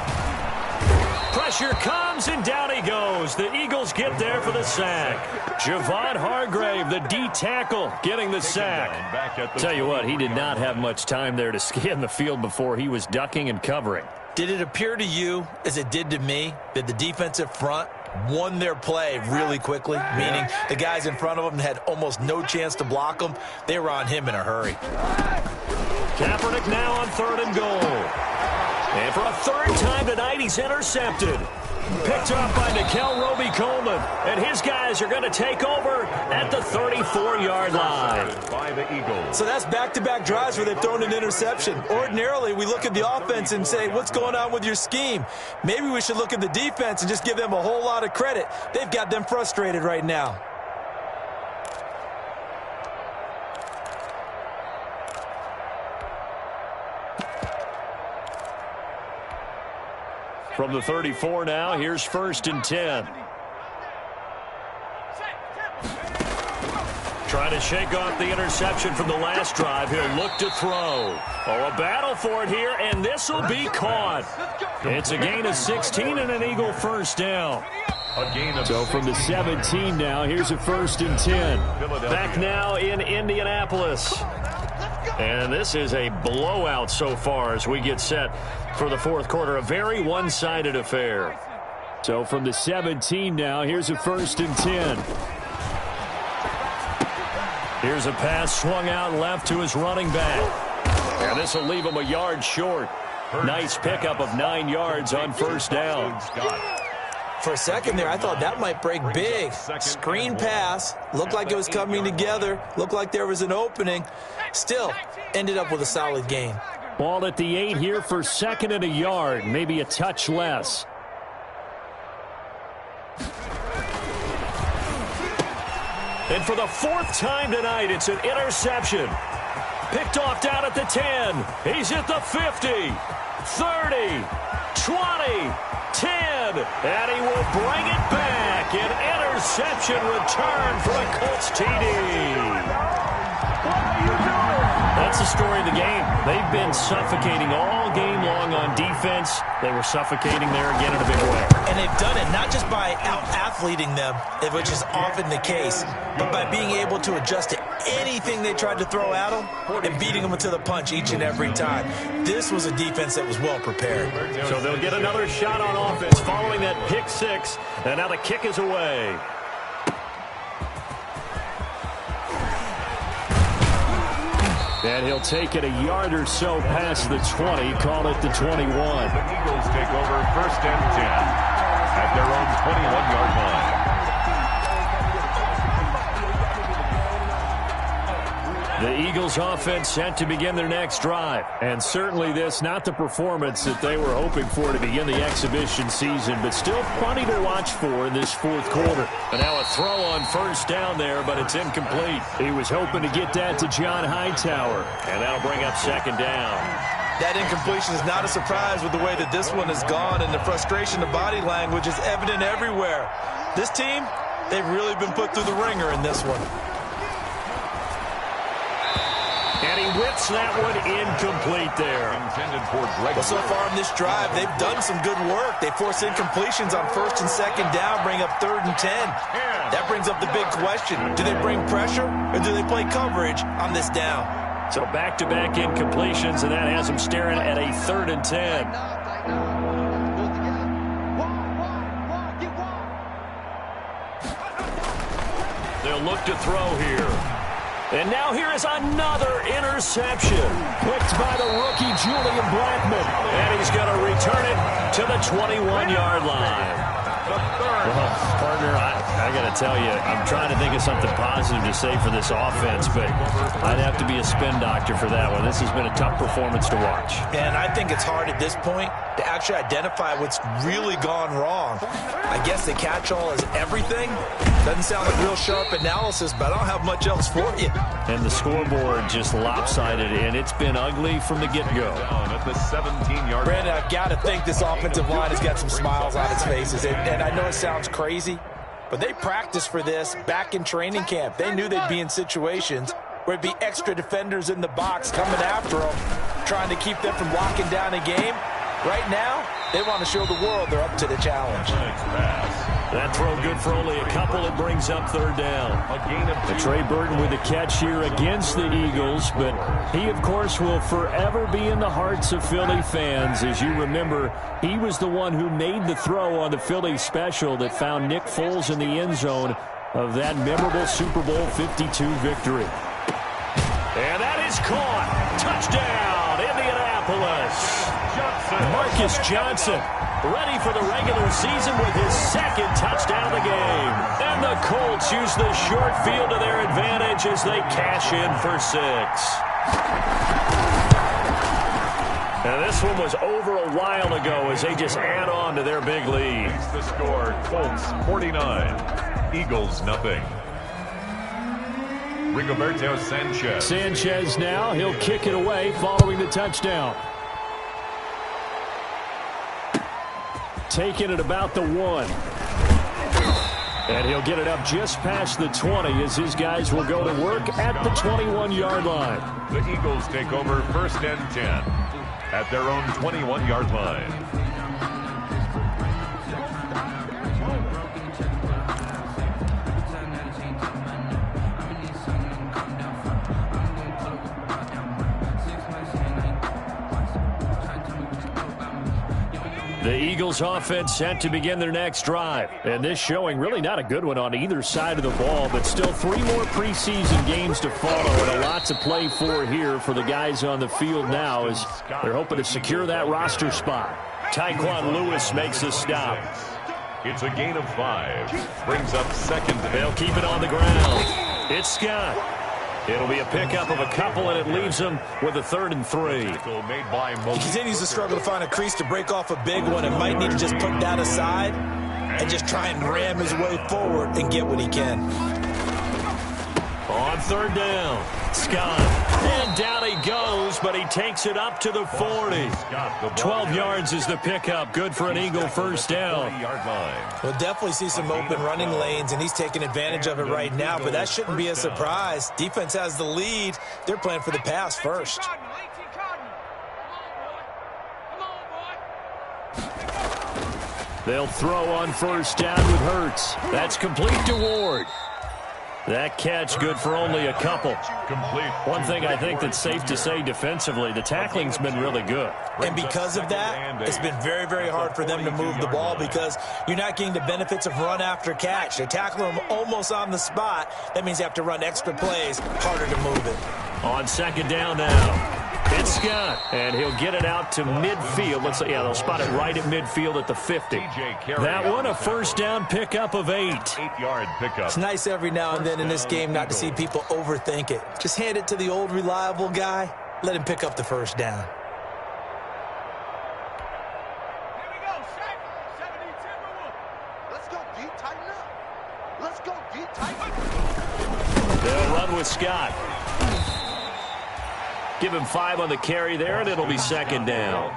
Pressure comes, and down he goes. The Eagles get there for the sack. Javon Hargrave, the D tackle, getting the sack. Tell you what, he did not have much time there to scan the field before he was ducking and covering. Did it appear to you, as it did to me, that the defensive front won their play really quickly, meaning the guys in front of them had almost no chance to block them? They were on him in a hurry. Kaepernick now on 3rd and goal. And for a 3rd time tonight, he's intercepted. Picked off by Nickel Roby-Coleman. And his guys are going to take over at the 34-yard line. By the Eagles. So that's back-to-back drives where they've thrown an interception. Ordinarily, we look at the offense and say, what's going on with your scheme? Maybe we should look at the defense and just give them a whole lot of credit. They've got them frustrated right now. From the 34 now, here's 1st and 10. Trying to shake off the interception from the last drive. He'll look to throw. Oh, a battle for it here, and this will be caught. It's a gain of 16 and an Eagle first down. So from the 17 now, here's a 1st and 10. Back now in Indianapolis. And this is a blowout so far as we get set for the 4th quarter. A very one-sided affair. So from the 17 now, here's a 1st and 10. Here's a pass swung out left to his running back. And this will leave him a yard short. Nice pickup of 9 yards on first down. For a second there, I thought that might break big. Screen pass. Looked like it was coming together. Looked like there was an opening. Still, ended up with a solid gain. Ball at the 8 here for 2nd and a yard. Maybe a touch less. And for the 4th time tonight, it's an interception. Picked off down at the 10. He's at the 50, 30, 20, 10, and he will bring it back. An interception return for a Colts TD. That's the story of the game. They've been suffocating all game long on defense. They were suffocating there again in a big way. And they've done it not just by out-athleting them, which is often the case, but by being able to adjust to anything they tried to throw at them and beating them to the punch each and every time. This was a defense that was well prepared. So they'll get another shot on offense following that pick 6, and now the kick is away. And he'll take it a yard or so past the 20, call it the 21. The Eagles take over 1st and 10 at their own 21-yard line. The Eagles offense set to begin their next drive. And certainly this, not the performance that they were hoping for to begin the exhibition season, but still plenty to watch for in this 4th quarter. And now a throw on first down there, but it's incomplete. He was hoping to get that to John Hightower. And that'll bring up 2nd down. That incompletion is not a surprise with the way that this one has gone, and the frustration, the body language is evident everywhere. This team, they've really been put through the ringer in this one. And he whips Knocks that one incomplete there. Intended for Greg. Well, so far in this drive, they've done some good work. They force incompletions on 1st and 2nd down, bring up 3rd and 10. That brings up the big question. Do they bring pressure or do they play coverage on this down? So back-to-back incompletions, and that has them staring at a 3rd and 10. They'll look to throw here. And now here is another interception. Picked by the rookie Julian Blackmon. And he's going to return it to the 21-yard line. Well, partner, I got to tell you, I'm trying to think of something positive to say for this offense, but I'd have to be a spin doctor for that one. This has been a tough performance to watch. And I think it's hard at this point to actually identify what's really gone wrong. I guess the catch-all is everything. Doesn't sound like real sharp analysis, but I don't have much else for you. And the scoreboard just lopsided, and it's been ugly from the get-go. Down at the 17-yard. Brandon, I've got to think this offensive line has got some smiles on its faces. And I know it sounds crazy, but they practiced for this back in training camp. They knew they'd be in situations where it'd be extra defenders in the box coming after them, trying to keep them from locking down a game. Right now, they want to show the world they're up to the challenge. That throw good for only a couple. It brings up 3rd down. Trey Burton with the catch here against the Eagles, but he, of course, will forever be in the hearts of Philly fans. As you remember, he was the one who made the throw on the Philly special that found Nick Foles in the end zone of that memorable Super Bowl 52 victory. And that is caught. Touchdown, Indianapolis. Marcus Johnson ready for the regular season with his 2nd touchdown of the game. And the Colts use the short field to their advantage as they cash in for 6. And this one was over a while ago as they just add on to their big lead. The score, Colts 49, Eagles nothing. Rigoberto Sanchez. Sanchez now, he'll kick it away following the touchdown. Taking it about the 1. And he'll get it up just past the 20 as his guys will go to work at the 21-yard line. The Eagles take over 1st and 10 at their own 21-yard line. The Eagles offense set to begin their next drive. And this showing really not a good one on either side of the ball, but still 3 more preseason games to follow and a lot to play for here for the guys on the field now as they're hoping to secure that roster spot. Tyquan Lewis makes the stop. It's a gain of 5. Brings up 2nd. They'll keep it on the ground. It's Scott. It'll be a pickup of a couple, and it leaves them with a 3rd and 3. He continues to struggle to find a crease to break off a big one and might need to just put that aside and just try and ram his way forward and get what he can. On 3rd down, Scott. And down he goes, but he takes it up to the 40. 12 yards is the pickup. Good for an Eagle 1st down. We'll definitely see some open running lanes, and he's taking advantage of it right now, but that shouldn't be a surprise. Defense has the lead. They're playing for the pass first. They'll throw on 1st down with Hurts. That's complete to Ward. That catch good for only a couple. One thing I think that's safe to say defensively, the tackling's been really good. And because of that, it's been very, very hard for them to move the ball because you're not getting the benefits of run after catch. They're tackling them almost on the spot. That means you have to run extra plays, harder to move it. On 2nd down now. It's Scott, and he'll get it out to midfield. They'll spot it right at midfield at the 50. That one, a 1st down pickup of 8. 8-yard pickup. It's nice every now and then in this game not to see people overthink it. Just hand it to the old reliable guy. Let him pick up the 1st down. Here we go, 70 Timberwolves. Let's go deep, tighten up. Let's go deep, tighten up. They'll run with Scott. Give him 5 on the carry there, and it'll be 2nd down.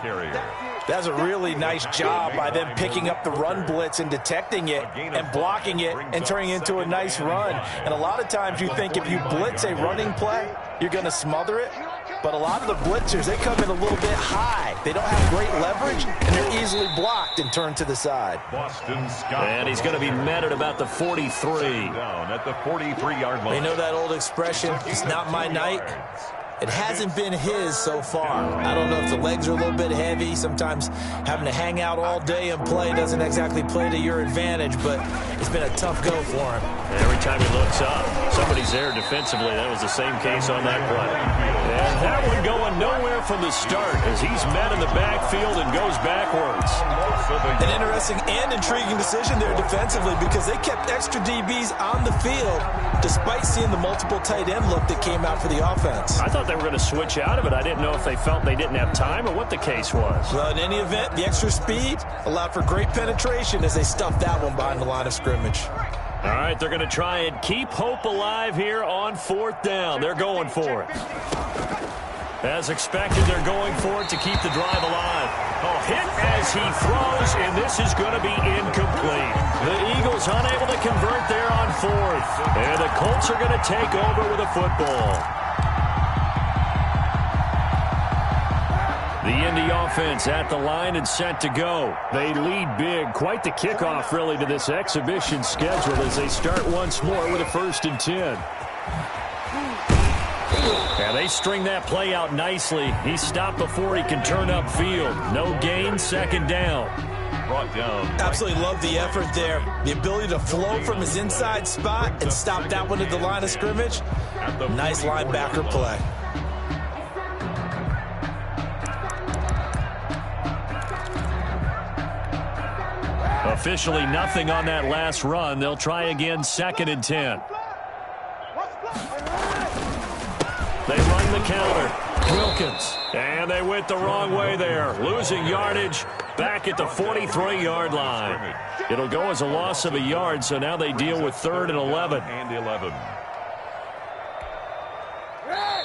That's a really nice job by them picking up the run blitz and detecting it and blocking it and turning it into a nice run. And a lot of times you think if you blitz a running play, you're going to smother it. But a lot of the blitzers, they come in a little bit high. They don't have great leverage, and they're easily blocked and turned to the side. Boston Scott. And he's going to be met at about the 43. Down at the 43-yard line. You know that old expression, it's not my night? It hasn't been his so far. I don't know if the legs are a little bit heavy. Sometimes having to hang out all day and play doesn't exactly play to your advantage, but it's been a tough go for him. Every time he looks up, somebody's there defensively. That was the same case on that play. And that one going nowhere from the start as he's met in the backfield and goes backwards. An interesting and intriguing decision there defensively because they kept extra DBs on the field despite seeing the multiple tight end look that came out for the offense. I thought they were going to switch out of it. I didn't know if they felt they didn't have time or what the case was. Well, in any event, the extra speed allowed for great penetration as they stuffed that one behind the line of scrimmage. All right, they're going to try and keep hope alive here on 4th down. They're going for it. As expected, they're going for it to keep the drive alive. Oh, hit as he throws, and this is going to be incomplete. The Eagles unable to convert there on 4th. And the Colts are going to take over with a football. The Indy offense at the line and set to go. They lead big. Quite the kickoff, really, to this exhibition schedule as they start once more with a 1st and 10. And they string that play out nicely. He stopped before he can turn upfield. No gain, 2nd down. Brought down. Absolutely love the effort there. The ability to flow from his inside spot and stop that one at the line of scrimmage. Nice linebacker play. Officially nothing on that last run. They'll try again, 2nd and 10. They run the counter. Wilkins. And they went the wrong way there. Losing yardage back at the 43-yard line. It'll go as a loss of a yard, so now they deal with 3rd and 11. And 11.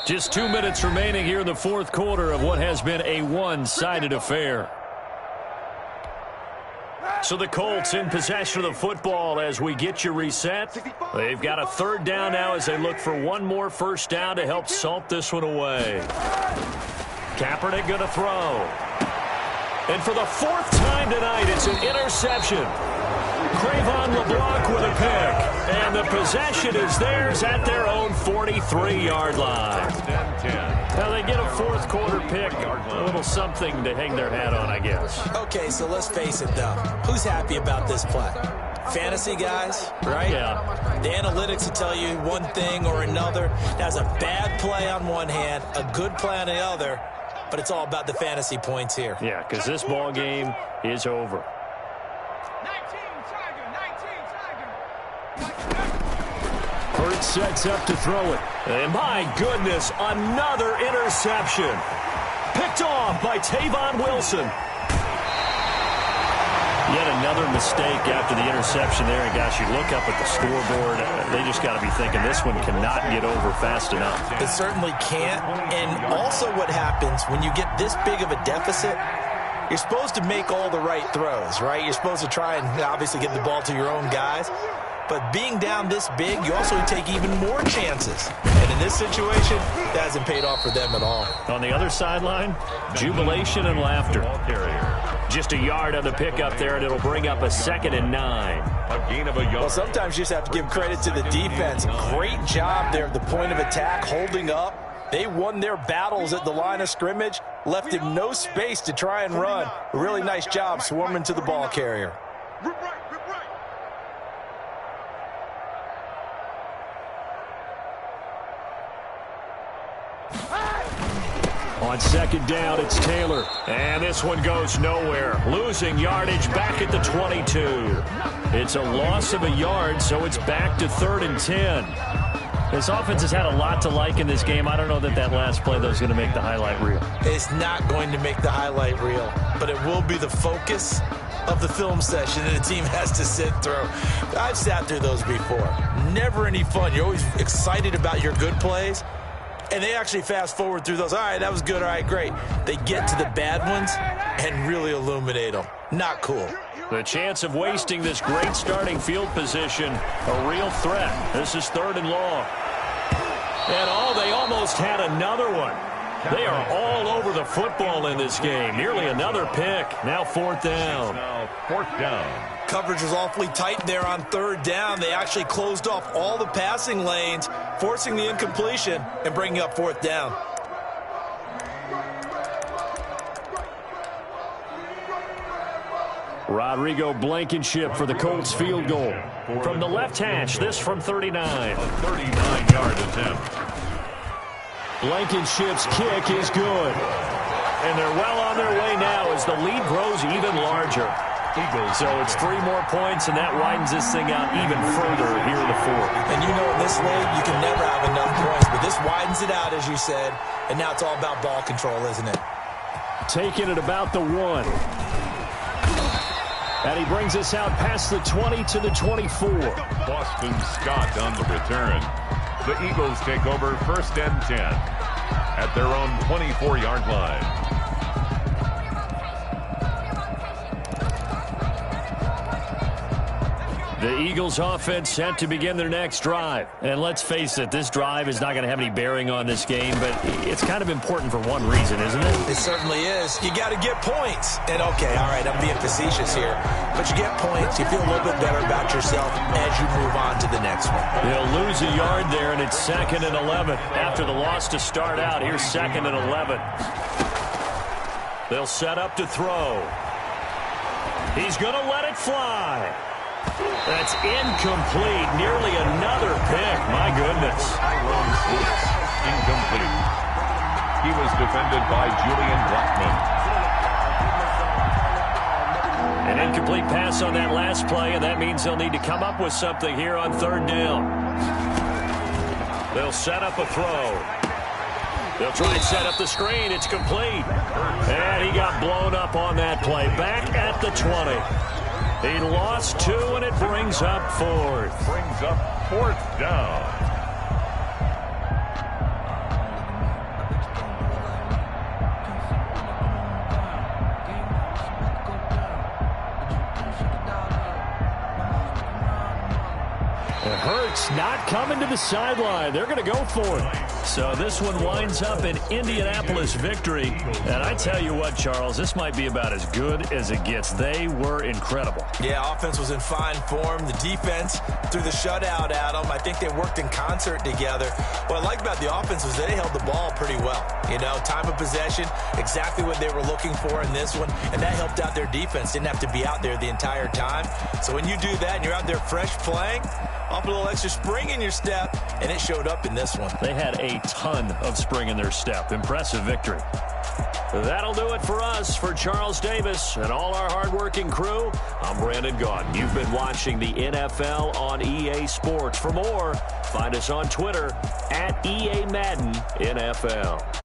Just 2 minutes remaining here in the 4th quarter of what has been a one-sided affair. So the Colts in possession of the football as we get you reset. They've got a 3rd down now as they look for one more 1st down to help salt this one away. Kaepernick going to throw. And for the 4th time tonight, it's an interception. Cravon LeBlanc with a pick. And the possession is theirs at their own 43-yard line. Now they get a 4th quarter pick. A little something to hang their hat on, I guess. Okay, so let's face it, though. Who's happy about this play? Fantasy guys, right? Yeah. The analytics will tell you one thing or another. That's a bad play on one hand, a good play on the other, but it's all about the fantasy points here. Yeah, because this ball game is over. Hurts sets up to throw it. And my goodness, another interception. Picked off by Tavon Wilson. Yet another mistake after the interception there. And gosh, you look up at the scoreboard, they just got to be thinking this one cannot get over fast enough. It certainly can't. And also what happens when you get this big of a deficit, you're supposed to make all the right throws, right? You're supposed to try and obviously get the ball to your own guys. But being down this big, you also take even more chances. And in this situation, that hasn't paid off for them at all. On the other sideline, jubilation and laughter. Just a yard on the pickup there, and it'll bring up a 2nd and 9. A gain of a yard. Well, sometimes you just have to give credit to the defense. Great job there at the point of attack, holding up. They won their battles at the line of scrimmage, left him no space to try and run. A really nice job swarming to the ball carrier. On 2nd down, it's Taylor. And this one goes nowhere. Losing yardage back at the 22. It's a loss of a yard, so it's back to 3rd and 10. This offense has had a lot to like in this game. I don't know that that last play, though, is going to make the highlight reel. It's not going to make the highlight reel, but it will be the focus of the film session that the team has to sit through. I've sat through those before. Never any fun. You're always excited about your good plays. And they actually fast forward through those. All right, that was good. All right, great. They get to the bad ones and really illuminate them. Not cool. The chance of wasting this great starting field position, a real threat. This is 3rd and long. And they almost had another one. They are all over the football in this game. Nearly another pick. Now 4th down. Now 4th down. Coverage was awfully tight there on 3rd down. They actually closed off all the passing lanes, forcing the incompletion and bringing up 4th down. Rodrigo Blankenship for the Colts field goal. From the left hash, this from 39. A 39-yard attempt. Blankenship's kick is good. And they're well on their way now as the lead grows even larger. So it's 3 more points, and that widens this thing out even further here in the 4th. And you know in this league, you can never have enough points, but this widens it out, as you said, and now it's all about ball control, isn't it? Taking it about the 1. And he brings us out past the 20 to the 24. Boston Scott on the return. The Eagles take over 1st and 10 at their own 24-yard line. The Eagles offense set to begin their next drive. And let's face it, this drive is not going to have any bearing on this game, but it's kind of important for one reason, isn't it? It certainly is. You got to get points. And okay, all right, I'm being facetious here, but you get points, you feel a little bit better about yourself as you move on to the next one. They'll lose a yard there, and it's 2nd and 11. After the loss to start out, here's 2nd and 11. They'll set up to throw. He's going to let it fly. That's incomplete. Nearly another pick. My goodness. Incomplete. He was defended by Julian Blackman. An incomplete pass on that last play, and that means they'll need to come up with something here on 3rd down. They'll set up a throw. They'll try and set up the screen. It's complete. And he got blown up on that play. Back at the 20. He lost 2, and it brings up 4th. Brings up 4th down. Hurts not coming to the sideline. They're going to go for it. So this one winds up an Indianapolis victory. And I tell you what, Charles, this might be about as good as it gets. They were incredible. Yeah, offense was in fine form. The defense threw the shutout at them. I think they worked in concert together. What I like about the offense was they held the ball pretty well. You know, time of possession, exactly what they were looking for in this one. And that helped out their defense. Didn't have to be out there the entire time. So when you do that and you're out there fresh playing, off a little extra spring in your step, and it showed up in this one. They had a ton of spring in their step. Impressive victory. That'll do it for us. For Charles Davis and all our hardworking crew, I'm Brandon Gaudin. You've been watching the NFL on EA Sports. For more, find us on Twitter @EA Madden NFL.